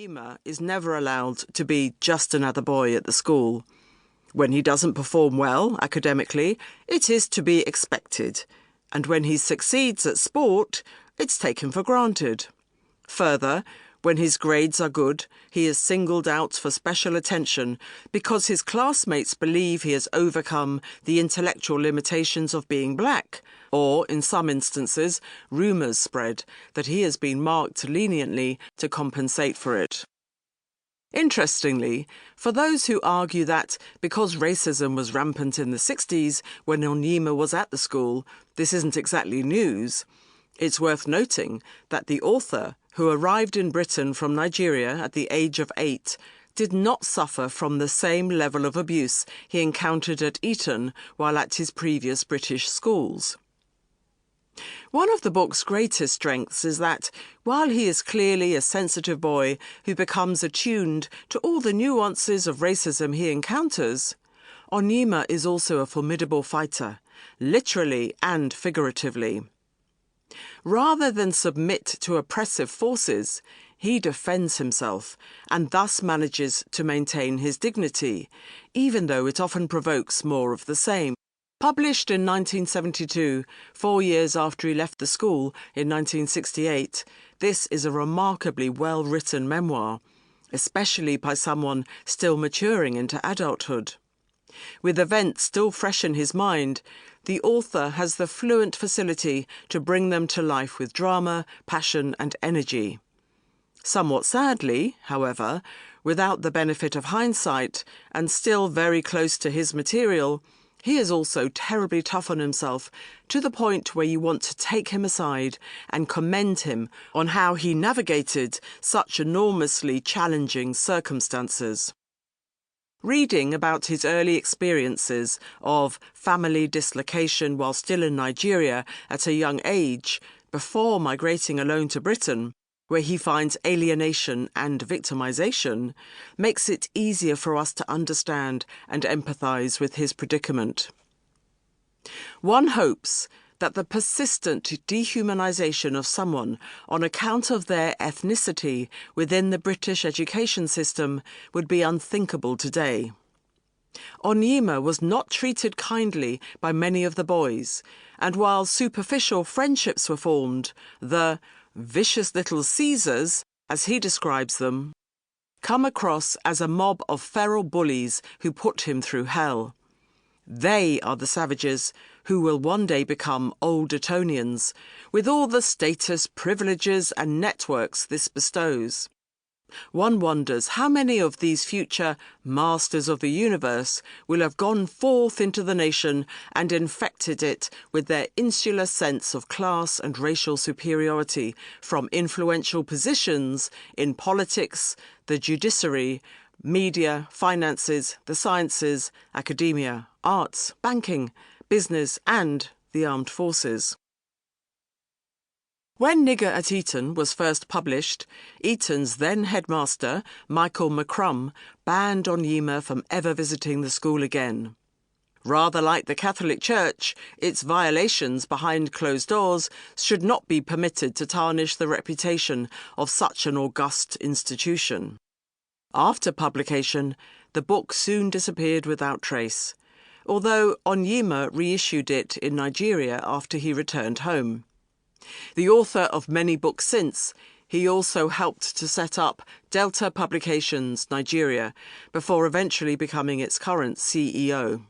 Onyeama is never allowed to be just another boy at the school. When he doesn't perform well academically, it is to be expected, and when he succeeds at sport, it's taken for granted. Further, when his grades are good, he is singled out for special attention because his classmates believe he has overcome the intellectual limitations of being black, or, in some instances, rumours spread that he has been marked leniently to compensate for it. Interestingly, for those who argue that because racism was rampant in the 60s when Onyeama was at the school, this isn't exactly news, it's worth noting that the author, who arrived in Britain from Nigeria at the age of 8, did not suffer from the same level of abuse he encountered at Eton while at his previous British schools. One of the book's greatest strengths is that, while he is clearly a sensitive boy who becomes attuned to all the nuances of racism he encounters, Onyeama is also a formidable fighter, literally and figuratively. Rather than submit to oppressive forces, he defends himself and thus manages to maintain his dignity, even though it often provokes more of the same. Published in 1972, 4 years after he left the school in 1968, this is a remarkably well-written memoir, especially by someone still maturing into adulthood. With events still fresh in his mind, the author has the fluent facility to bring them to life with drama, passion, and energy. Somewhat sadly, however, without the benefit of hindsight, and still very close to his material, he is also terribly tough on himself, to the point where you want to take him aside and commend him on how he navigated such enormously challenging circumstances. Reading about his early experiences of family dislocation while still in Nigeria at a young age, before migrating alone to Britain, where he finds alienation and victimization, makes it easier for us to understand and empathize with his predicament. One hopes that the persistent dehumanization of someone on account of their ethnicity within the British education system would be unthinkable today. Onyeama was not treated kindly by many of the boys, and while superficial friendships were formed, the vicious little Caesars, as he describes them, come across as a mob of feral bullies who put him through hell. They are the savages who will one day become old Etonians, with all the status, privileges and networks this bestows. One wonders how many of these future masters of the universe will have gone forth into the nation and infected it with their insular sense of class and racial superiority from influential positions in politics, the judiciary, media, finances, the sciences, academia, arts, banking, business and the armed forces. When Nigger at Eton was first published, Eton's then headmaster, Michael McCrum, banned Onyeama from ever visiting the school again. Rather like the Catholic Church, its violations behind closed doors should not be permitted to tarnish the reputation of such an august institution. After publication, the book soon disappeared without trace, although Onyeama reissued it in Nigeria after he returned home. The author of many books since, he also helped to set up Delta Publications Nigeria before eventually becoming its current CEO.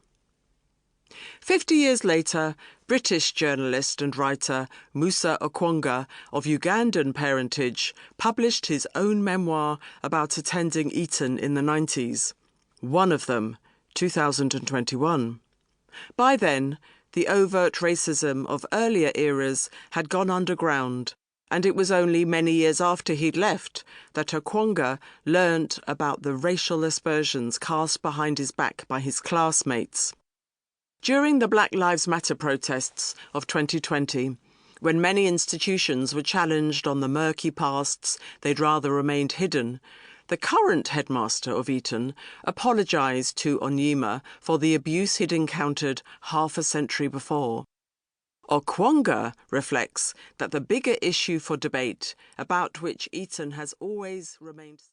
50 years later, British journalist and writer Musa Okwonga, of Ugandan parentage, published his own memoir about attending Eton in the 90s. One of them, 2021. By then, the overt racism of earlier eras had gone underground, and it was only many years after he'd left that Okwonga learnt about the racial aspersions cast behind his back by his classmates. During the Black Lives Matter protests of 2020, when many institutions were challenged on the murky pasts they'd rather remained hidden, the current headmaster of Eton apologised to Onyeama for the abuse he'd encountered half a century before. Okwonga reflects that the bigger issue for debate, about which Eton has always remained